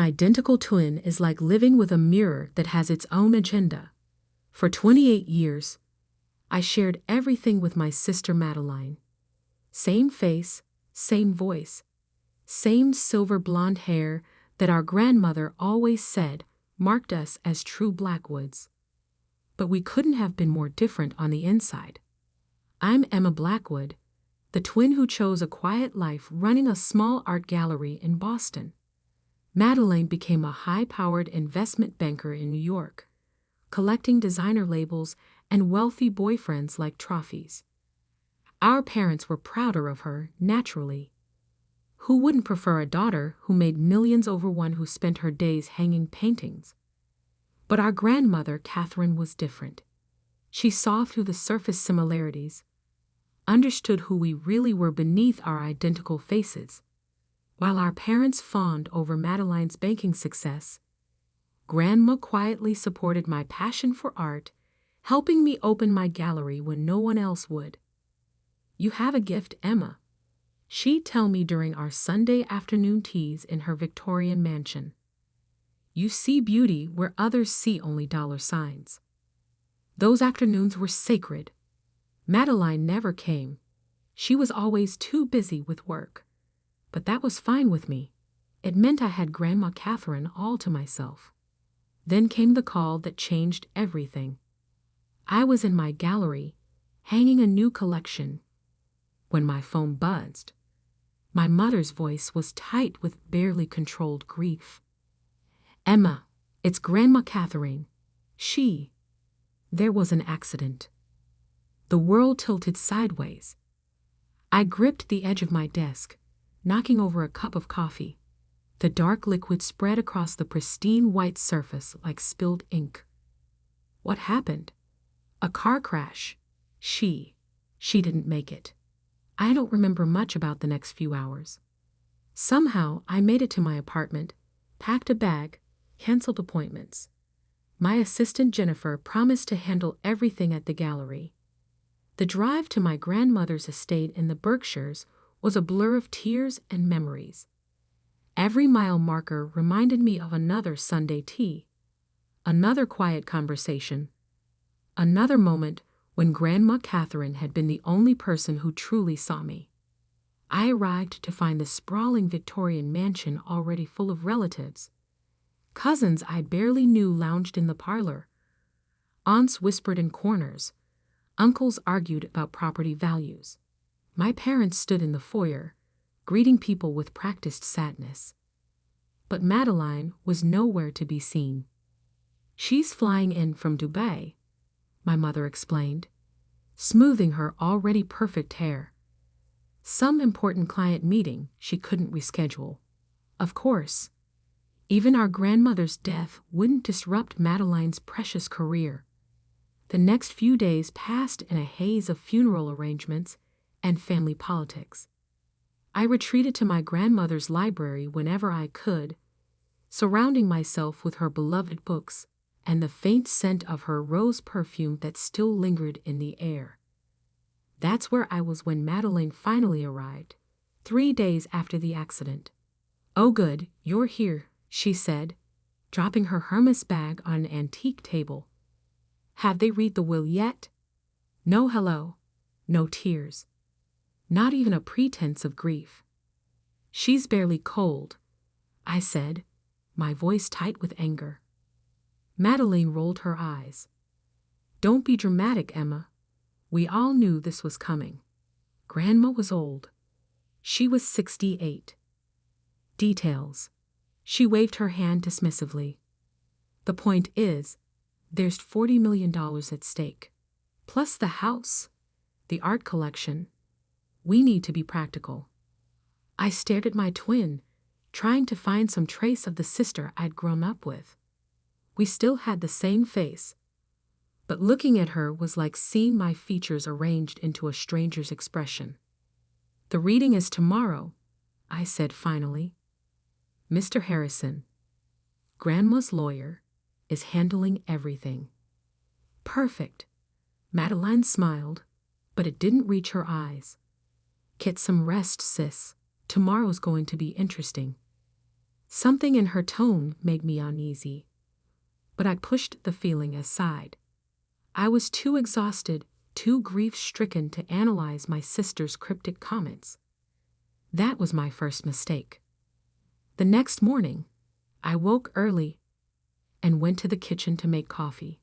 identical twin is like living with a mirror that has its own agenda. For 28 years, I shared everything with my sister Madeline. Same face, same voice, same silver blonde hair that our grandmother always said marked us as true Blackwoods. But we couldn't have been more different on the inside. I'm Emma Blackwood, the twin who chose a quiet life running a small art gallery in Boston. Madeline became a high-powered investment banker in New York, collecting designer labels and wealthy boyfriends like trophies. Our parents were prouder of her, naturally. Who wouldn't prefer a daughter who made millions over one who spent her days hanging paintings? But our grandmother, Catherine, was different. She saw through the surface similarities, understood who we really were beneath our identical faces. While our parents fawned over Madeline's banking success, Grandma quietly supported my passion for art, helping me open my gallery when no one else would. "You have a gift, Emma," she'd tell me during our Sunday afternoon teas in her Victorian mansion. "You see beauty where others see only dollar signs." Those afternoons were sacred. Madeline never came. She was always too busy with work. But that was fine with me. It meant I had Grandma Catherine all to myself. Then came the call that changed everything. I was in my gallery, hanging a new collection, when my phone buzzed. My mother's voice was tight with barely controlled grief. "Emma, it's Grandma Catherine. There was an accident." The world tilted sideways. I gripped the edge of my desk, knocking over a cup of coffee. The dark liquid spread across the pristine white surface like spilled ink. What happened? "A car crash. She didn't make it." I don't remember much about the next few hours. Somehow, I made it to my apartment, packed a bag, canceled appointments. My assistant Jennifer promised to handle everything at the gallery. The drive to my grandmother's estate in the Berkshires was a blur of tears and memories. Every mile marker reminded me of another Sunday tea, another quiet conversation, another moment when Grandma Catherine had been the only person who truly saw me. I arrived to find the sprawling Victorian mansion already full of relatives. Cousins I barely knew lounged in the parlor. Aunts whispered in corners. Uncles argued about property values. My parents stood in the foyer, greeting people with practiced sadness. But Madeline was nowhere to be seen. "She's flying in from Dubai," my mother explained, smoothing her already perfect hair. "Some important client meeting she couldn't reschedule." Of course, even our grandmother's death wouldn't disrupt Madeline's precious career. The next few days passed in a haze of funeral arrangements and family politics. I retreated to my grandmother's library whenever I could, surrounding myself with her beloved books and the faint scent of her rose perfume that still lingered in the air. That's where I was when Madeline finally arrived, 3 days after the accident. "Oh good, you're here," she said, dropping her Hermes bag on an antique table. "Have they read the will yet?" No hello, no tears, not even a pretense of grief. "She's barely cold," I said, my voice tight with anger. Madeline rolled her eyes. "Don't be dramatic, Emma. We all knew this was coming." Grandma was old. She was 68. Details. She waved her hand dismissively. "The point is, there's $40 million at stake. Plus the house, the art collection. We need to be practical." I stared at my twin, trying to find some trace of the sister I'd grown up with. We still had the same face, but looking at her was like seeing my features arranged into a stranger's expression. "The reading is tomorrow," I said finally. "Mr. Harrison, Grandma's lawyer, is handling everything." "Perfect." Madeline smiled, but it didn't reach her eyes. "Get some rest, sis. Tomorrow's going to be interesting." Something in her tone made me uneasy, but I pushed the feeling aside. I was too exhausted, too grief-stricken to analyze my sister's cryptic comments. That was my first mistake. The next morning, I woke early and went to the kitchen to make coffee.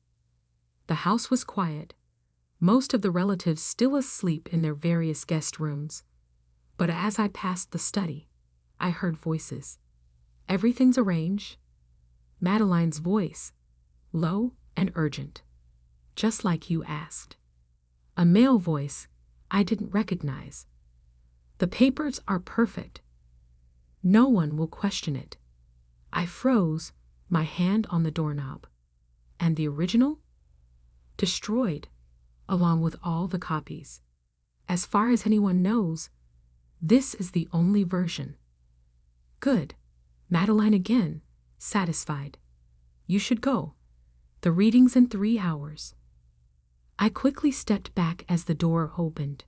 The house was quiet, most of the relatives still asleep in their various guest rooms. But as I passed the study, I heard voices. "Everything's arranged." Madeline's voice, low and urgent, just like you asked. A male voice I didn't recognize. "The papers are perfect. No one will question it." I froze, my hand on the doorknob. And the original? Destroyed, along with all the copies. As far as anyone knows, this is the only version. "Good." Madeline again, satisfied. "You should go. The reading's in 3 hours." I quickly stepped back as the door opened.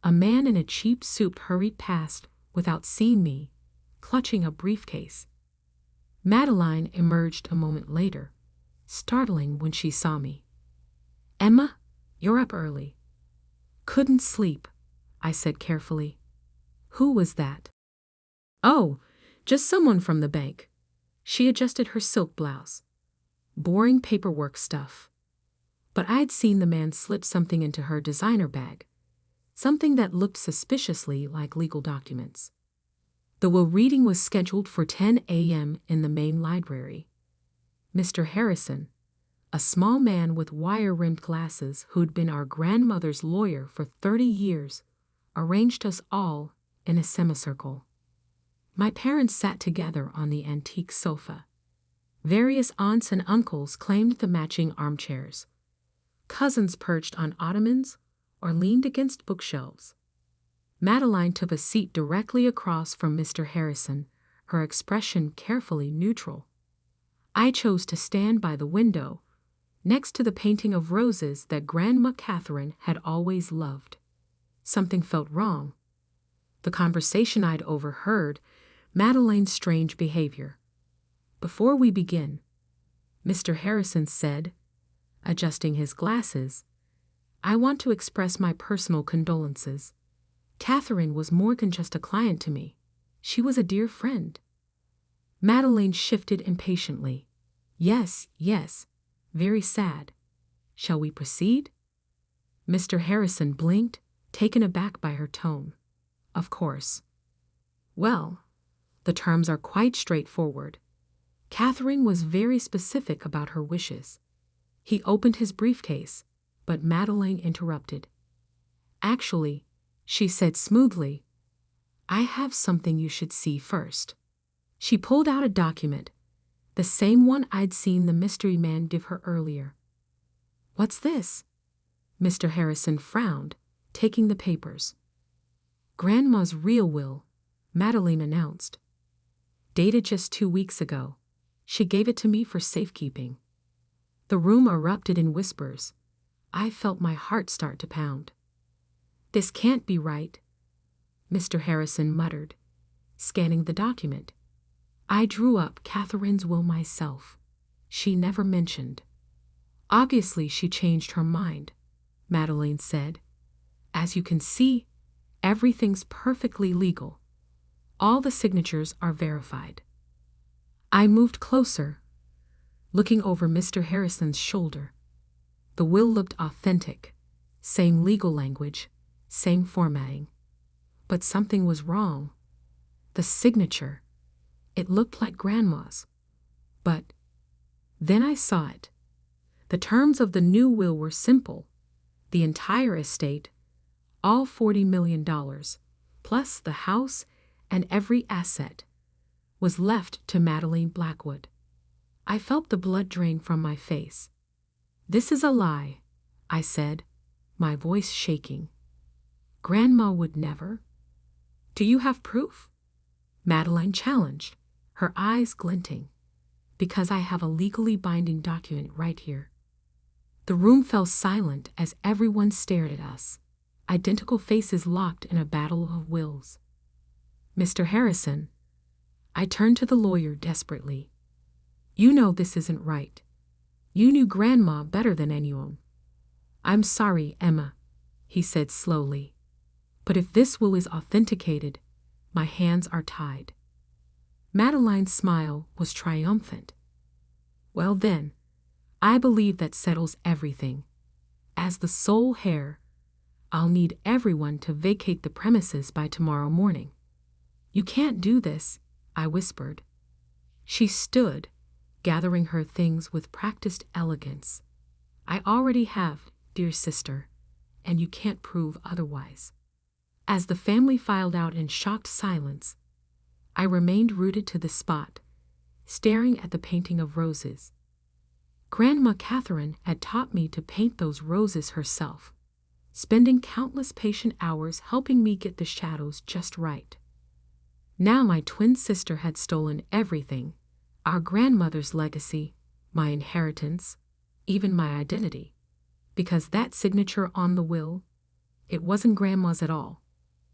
A man in a cheap suit hurried past without seeing me, clutching a briefcase. Madeline emerged a moment later, startling when she saw me. "Emma, you're up early." "Couldn't sleep," I said carefully. "Who was that?" "Oh, just someone from the bank." She adjusted her silk blouse. Boring paperwork stuff. But I'd seen the man slip something into her designer bag, something that looked suspiciously like legal documents. The will reading was scheduled for 10 a.m. in the main library. Mr. Harrison, a small man with wire-rimmed glasses who'd been our grandmother's lawyer for 30 years, arranged us all in a semicircle. My parents sat together on the antique sofa. Various aunts and uncles claimed the matching armchairs. Cousins perched on ottomans or leaned against bookshelves. Madeline took a seat directly across from Mr. Harrison, her expression carefully neutral. I chose to stand by the window, next to the painting of roses that Grandma Catherine had always loved. Something felt wrong. The conversation I'd overheard, Madeline's strange behavior. "Before we begin," Mr. Harrison said, adjusting his glasses, "I want to express my personal condolences. Catherine was more than just a client to me. She was a dear friend." Madeline shifted impatiently. Yes, very sad. Shall we proceed?" Mr. Harrison blinked, taken aback by her tone. "Of course." "Well, the terms are quite straightforward. Catherine was very specific about her wishes." He opened his briefcase, but Madeline interrupted. "Actually," she said smoothly, "I have something you should see first." She pulled out a document, the same one I'd seen the mystery man give her earlier. "What's this?" Mr. Harrison frowned, taking the papers. "Grandma's real will," Madeline announced. "Dated just 2 weeks ago. She gave it to me for safekeeping." The room erupted in whispers. I felt my heart start to pound. "This can't be right," Mr. Harrison muttered, scanning the document. "I drew up Catherine's will myself. She never mentioned." "Obviously she changed her mind," Madeline said. "As you can see, everything's perfectly legal. All the signatures are verified." I moved closer, looking over Mr. Harrison's shoulder. The will looked authentic, same legal language, same formatting. But something was wrong. The signature, it looked like Grandma's. But then I saw it. The terms of the new will were simple. The entire estate, all $40 million, plus the house and every asset, was left to Madeline Blackwood. I felt the blood drain from my face. "This is a lie," I said, my voice shaking. "Grandma would never." "Do you have proof?" Madeline challenged, her eyes glinting. "Because I have a legally binding document right here." The room fell silent as everyone stared at us, identical faces locked in a battle of wills. "Mr. Harrison," I turned to the lawyer desperately. You know this isn't right. You knew Grandma better than anyone. I'm sorry, Emma, he said slowly. But if this will is authenticated, my hands are tied. Madeline's smile was triumphant. Well then, I believe that settles everything. As the sole heir, I'll need everyone to vacate the premises by tomorrow morning. You can't do this, I whispered. She stood, gathering her things with practiced elegance. I already have, dear sister, and you can't prove otherwise. As the family filed out in shocked silence, I remained rooted to the spot, staring at the painting of roses. Grandma Catherine had taught me to paint those roses herself, spending countless patient hours helping me get the shadows just right. Now my twin sister had stolen everything, our grandmother's legacy, my inheritance, even my identity. Because that signature on the will, it wasn't Grandma's at all.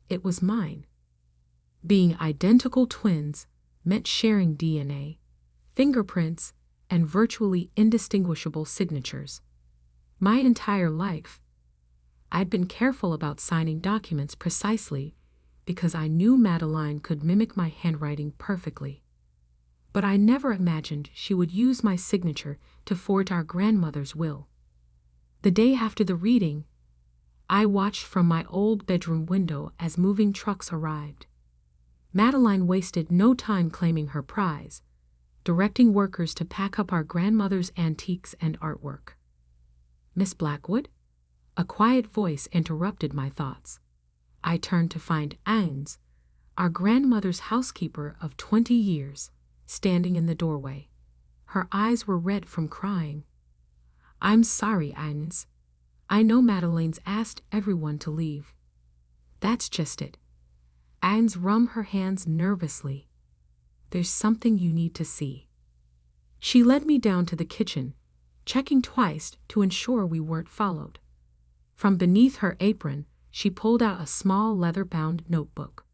It was mine. Being identical twins meant sharing DNA, fingerprints, and virtually indistinguishable signatures. My entire life, I'd been careful about signing documents precisely because I knew Madeline could mimic my handwriting perfectly. But I never imagined she would use my signature to forge our grandmother's will. The day after the reading, I watched from my old bedroom window as moving trucks arrived. Madeline wasted no time claiming her prize, directing workers to pack up our grandmother's antiques and artwork. Miss Blackwood? A quiet voice interrupted my thoughts. I turned to find Agnes, our grandmother's housekeeper of 20 years, standing in the doorway. Her eyes were red from crying. I'm sorry, Agnes. I know Madeline's asked everyone to leave. That's just it. Agnes wrung her hands nervously. There's something you need to see. She led me down to the kitchen, checking twice to ensure we weren't followed. From beneath her apron, she pulled out a small leather-bound notebook.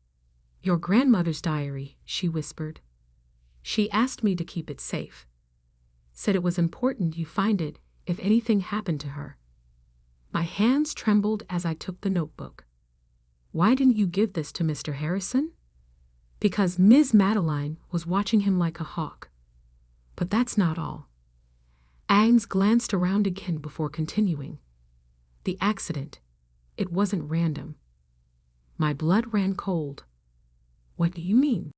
Your grandmother's diary, she whispered. She asked me to keep it safe. Said it was important you find it if anything happened to her. My hands trembled as I took the notebook. Why didn't you give this to Mr. Harrison? Because Ms. Madeline was watching him like a hawk. But that's not all. Agnes glanced around again before continuing. The accident, it wasn't random. My blood ran cold. What do you mean?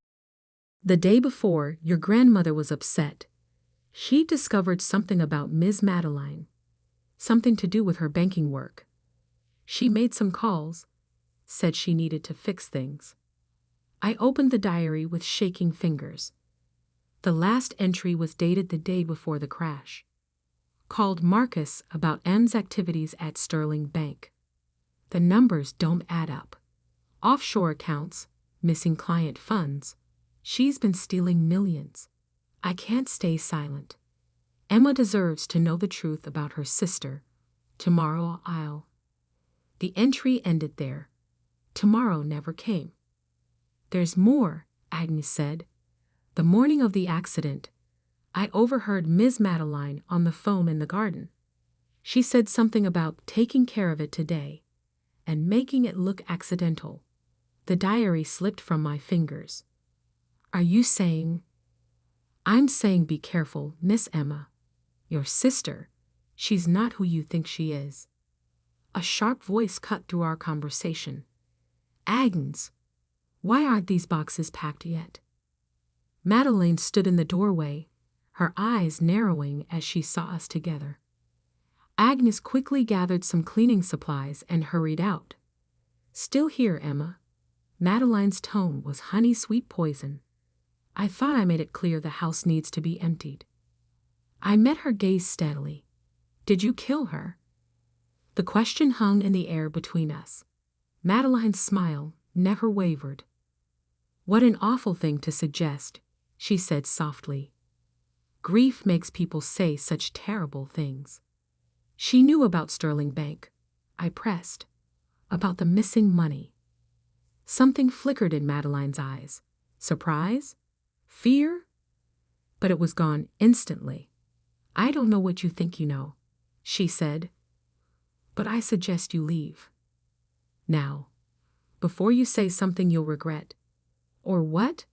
The day before, your grandmother was upset. She discovered something about Ms. Madeline, something to do with her banking work. She made some calls, said she needed to fix things. I opened the diary with shaking fingers. The last entry was dated the day before the crash. Called Marcus about M's activities at Sterling Bank. The numbers don't add up. Offshore accounts, missing client funds. She's been stealing millions. I can't stay silent. Emma deserves to know the truth about her sister. Tomorrow I'll. The entry ended there. Tomorrow never came. There's more, Agnes said. The morning of the accident, I overheard Ms. Madeline on the phone in the garden. She said something about taking care of it today and making it look accidental. The diary slipped from my fingers. Are you saying? I'm saying be careful, Miss Emma. Your sister, she's not who you think she is. A sharp voice cut through our conversation. Agnes, why aren't these boxes packed yet? Madeline stood in the doorway, her eyes narrowing as she saw us together. Agnes quickly gathered some cleaning supplies and hurried out. Still here, Emma. Madeline's tone was honey-sweet poison. I thought I made it clear the house needs to be emptied. I met her gaze steadily. Did you kill her? The question hung in the air between us. Madeline's smile never wavered. What an awful thing to suggest, she said softly. Grief makes people say such terrible things. She knew about Sterling Bank. I pressed. About the missing money. Something flickered in Madeline's eyes. Surprise? Fear? But it was gone instantly. I don't know what you think you know, she said, but I suggest you leave. Now, before you say something you'll regret. Or what?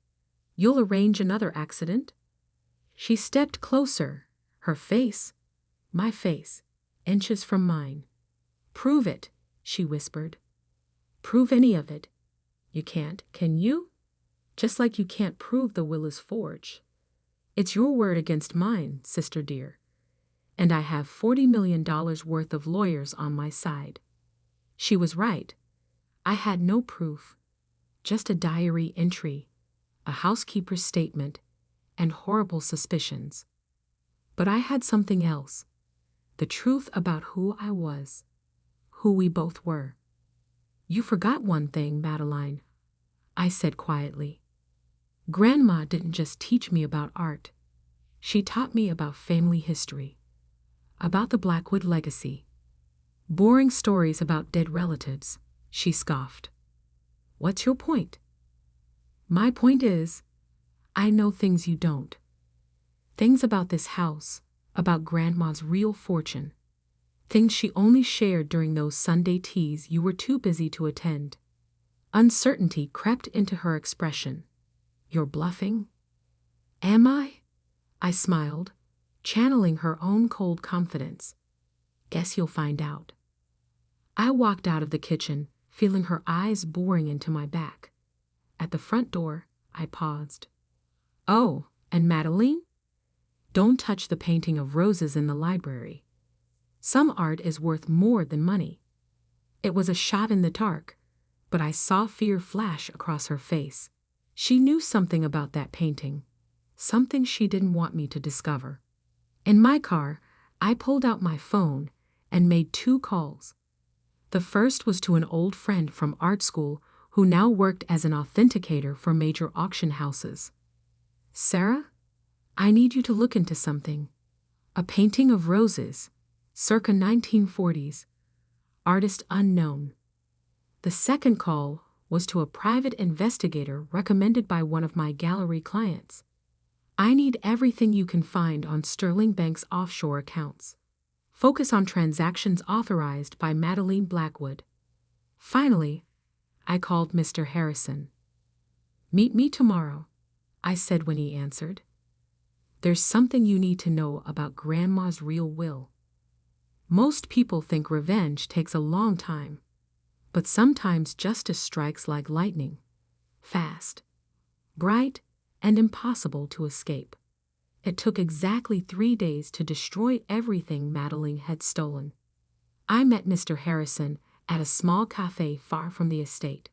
You'll arrange another accident? She stepped closer, her face, my face, inches from mine. Prove it, she whispered. Prove any of it. You can't, can you? Just like you can't prove the will is forged. It's your word against mine, sister dear. And I have $40 million worth of lawyers on my side. She was right. I had no proof, just a diary entry, a housekeeper's statement, and horrible suspicions. But I had something else, the truth about who I was, who we both were. You forgot one thing, Madeline, I said quietly. Grandma didn't just teach me about art. She taught me about family history, about the Blackwood legacy. Boring stories about dead relatives, she scoffed. What's your point? My point is, I know things you don't. Things about this house, about Grandma's real fortune. Things she only shared during those Sunday teas you were too busy to attend. Uncertainty crept into her expression. You're bluffing? Am I? I smiled, channeling her own cold confidence. Guess you'll find out. I walked out of the kitchen, feeling her eyes boring into my back. At the front door, I paused. Oh, and Madeline? Don't touch the painting of roses in the library. Some art is worth more than money. It was a shot in the dark, but I saw fear flash across her face. She knew something about that painting, something she didn't want me to discover. In my car, I pulled out my phone and made 2 calls. The first was to an old friend from art school who now worked as an authenticator for major auction houses. Sarah, I need you to look into something. A painting of roses, circa 1940s, artist unknown. The second call was to a private investigator recommended by one of my gallery clients. I need everything you can find on Sterling Bank's offshore accounts. Focus on transactions authorized by Madeline Blackwood. Finally, I called Mr. Harrison. Meet me tomorrow, I said when he answered. There's something you need to know about Grandma's real will. Most people think revenge takes a long time, but sometimes justice strikes like lightning, fast, bright, and impossible to escape. It took exactly 3 days to destroy everything Madeline had stolen. I met Mr. Harrison at a small cafe far from the estate.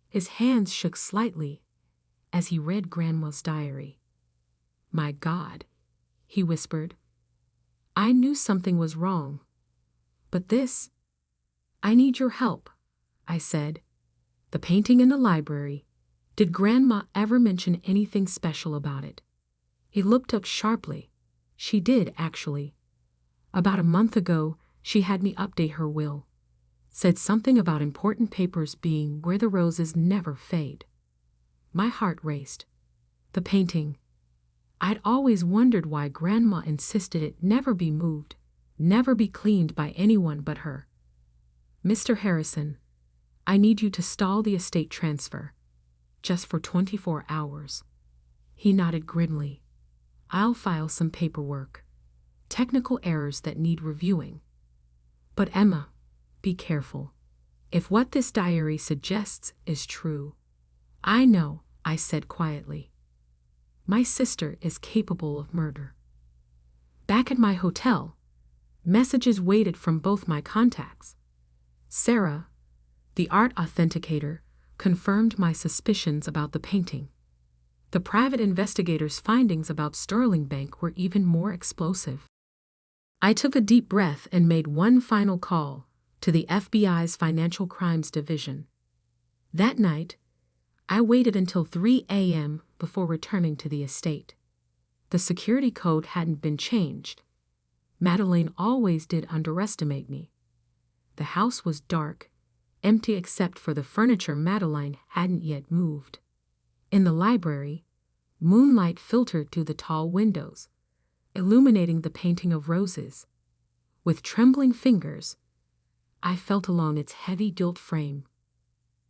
His hands shook slightly as he read Grandma's diary. My God, he whispered. I knew something was wrong. But this, I need your help, I said. The painting in the library, did Grandma ever mention anything special about it? He looked up sharply. She did, actually. About a month ago, she had me update her will. Said something about important papers being where the roses never fade. My heart raced. The painting. I'd always wondered why Grandma insisted it never be moved, never be cleaned by anyone but her. Mr. Harrison, I need you to stall the estate transfer, just for 24 hours. He nodded grimly. I'll file some paperwork. Technical errors that need reviewing. But Emma, be careful. If what this diary suggests is true. I know, I said quietly. My sister is capable of murder. Back at my hotel, messages waited from both my contacts. Sarah, the art authenticator, confirmed my suspicions about the painting. The private investigator's findings about Sterling Bank were even more explosive. I took a deep breath and made one final call to the FBI's Financial Crimes Division. That night, I waited until 3 a.m. before returning to the estate. The security code hadn't been changed. Madeline always did underestimate me. The house was dark, empty except for the furniture Madeline hadn't yet moved. In the library, Moonlight filtered through the tall windows, illuminating the painting of roses. With trembling fingers, I felt along its heavy gilt frame.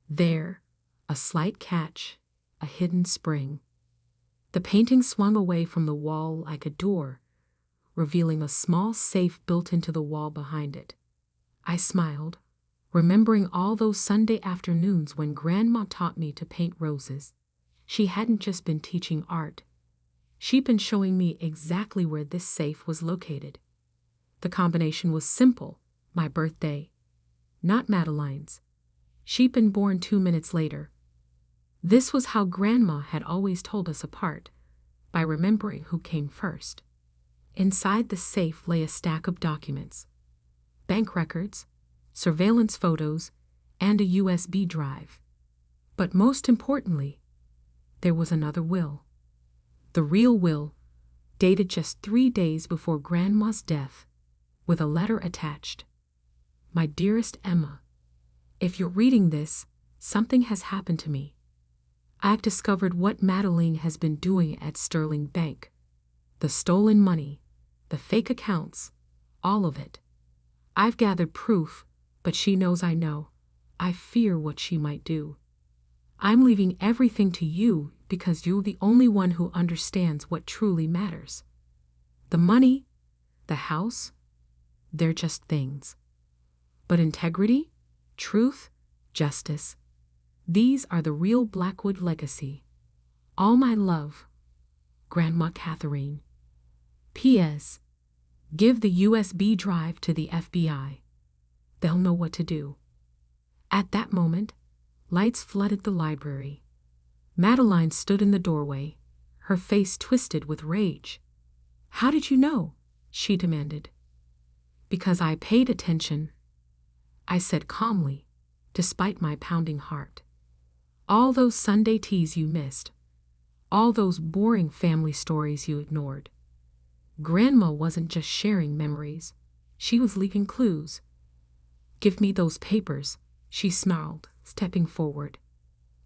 There, a slight catch, a hidden spring. The painting swung away from the wall like a door, revealing a small safe built into the wall behind it. I smiled, remembering all those Sunday afternoons when Grandma taught me to paint roses. She hadn't just been teaching art. She'd been showing me exactly where this safe was located. The combination was simple: my birthday, not Madeline's. She'd been born 2 minutes later. This was how Grandma had always told us apart, by remembering who came first. Inside the safe lay a stack of documents: bank records, surveillance photos, and a USB drive. But most importantly, there was another will. The real will, dated just 3 days before Grandma's death, with a letter attached. My dearest Emma, if you're reading this, something has happened to me. I've discovered what Madeline has been doing at Sterling Bank. The stolen money, the fake accounts, all of it. I've gathered proof, but she knows I know. I fear what she might do. I'm leaving everything to you because you're the only one who understands what truly matters. The money, the house, they're just things. But integrity, truth, justice, these are the real Blackwood legacy. All my love, Grandma Catherine. P.S. Give the USB drive to the FBI. They'll know what to do. At that moment, lights flooded the library. Madeline stood in the doorway, her face twisted with rage. "How did you know?" she demanded. "Because I paid attention," I said calmly, despite my pounding heart. "All those Sunday teas you missed. All those boring family stories you ignored. Grandma wasn't just sharing memories. She was leaving clues." "Give me those papers," she snarled, stepping forward.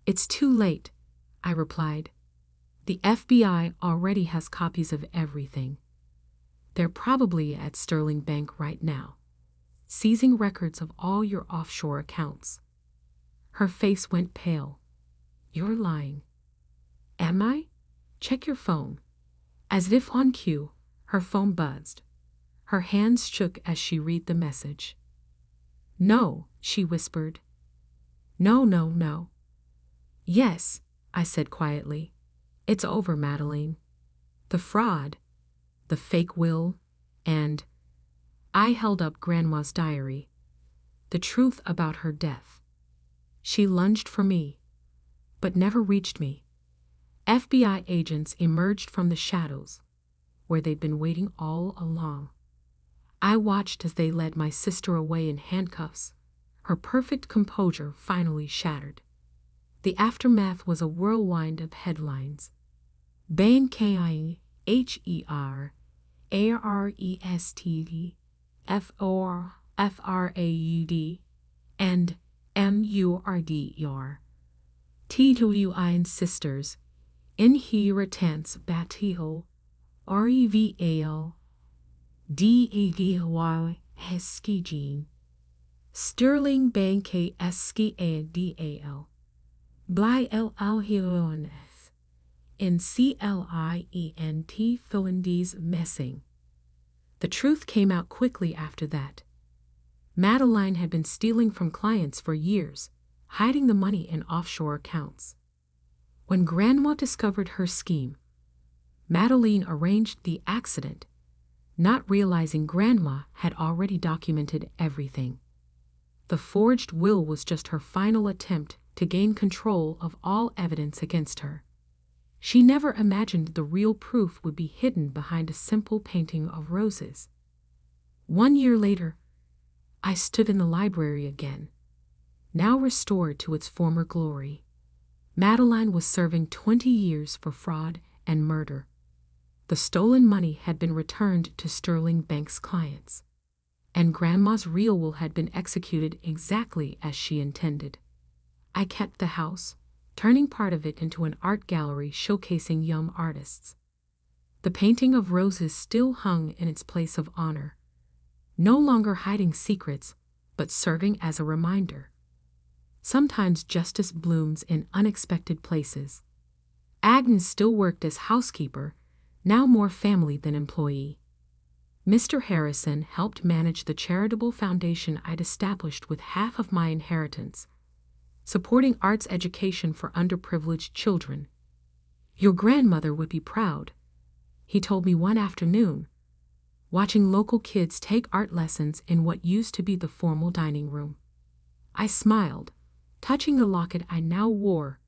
"It's too late," I replied. "The FBI already has copies of everything. They're probably at Sterling Bank right now, seizing records of all your offshore accounts." Her face went pale. "You're lying." "Am I? Check your phone." As if on cue, her phone buzzed. Her hands shook as she read the message. "No," she whispered. "No, no, no." "Yes," I said quietly. "It's over, Madeline. The fraud, the fake will, and—" I held up Grandma's diary. The truth about her death. She lunged for me, but never reached me. FBI agents emerged from the shadows, where they'd been waiting all along. I watched as they led my sister away in handcuffs, her perfect composure finally shattered. The aftermath was a whirlwind of headlines. Bank Herrested FRAUD and MURDER. Twin sisters, inheritance battle, REVAL, DADY Heskijin, Sterling Bank SKADAL, Bly Alhiones, in CLIENT Philandes messing. The truth came out quickly after that. Madeline had been stealing from clients for years, hiding the money in offshore accounts. When Grandma discovered her scheme, Madeline arranged the accident, not realizing Grandma had already documented everything. The forged will was just her final attempt to gain control of all evidence against her. She never imagined the real proof would be hidden behind a simple painting of roses. 1 year later, I stood in the library again, now restored to its former glory. Madeline was serving 20 years for fraud and murder. The stolen money had been returned to Sterling Bank's clients, and Grandma's real will had been executed exactly as she intended. I kept the house, turning part of it into an art gallery showcasing young artists. The painting of roses still hung in its place of honor, no longer hiding secrets, but serving as a reminder. Sometimes justice blooms in unexpected places. Agnes still worked as housekeeper, now more family than employee. Mr. Harrison helped manage the charitable foundation I'd established with half of my inheritance, supporting arts education for underprivileged children. Your grandmother would be proud, he told me one afternoon, watching local kids take art lessons in what used to be the formal dining room. I smiled, touching the locket I now wore,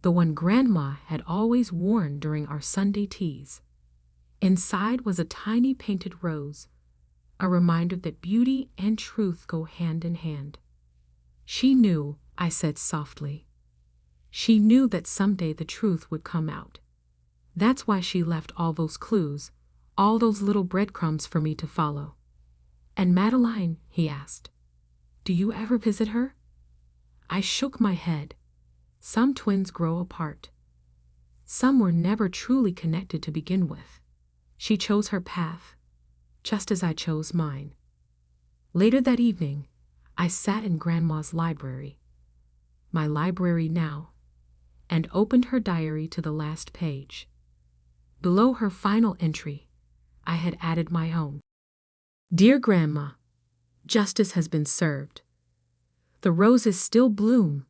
the one Grandma had always worn during our Sunday teas. Inside was a tiny painted rose, a reminder that beauty and truth go hand in hand. She knew, I said softly. She knew that someday the truth would come out. That's why she left all those clues, all those little breadcrumbs for me to follow. And Madeline, he asked, do you ever visit her? I shook my head. Some twins grow apart. Some were never truly connected to begin with. She chose her path, just as I chose mine. Later that evening, I sat in Grandma's library, my library now, and opened her diary to the last page. Below her final entry, I had added my own. Dear Grandma, justice has been served. The roses still bloom,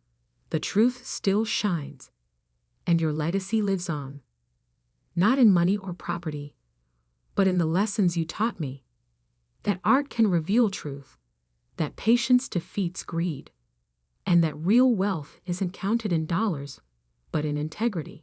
the truth still shines, and your legacy lives on. Not in money or property, but in the lessons you taught me, that art can reveal truth, that patience defeats greed, and that real wealth isn't counted in dollars, but in integrity.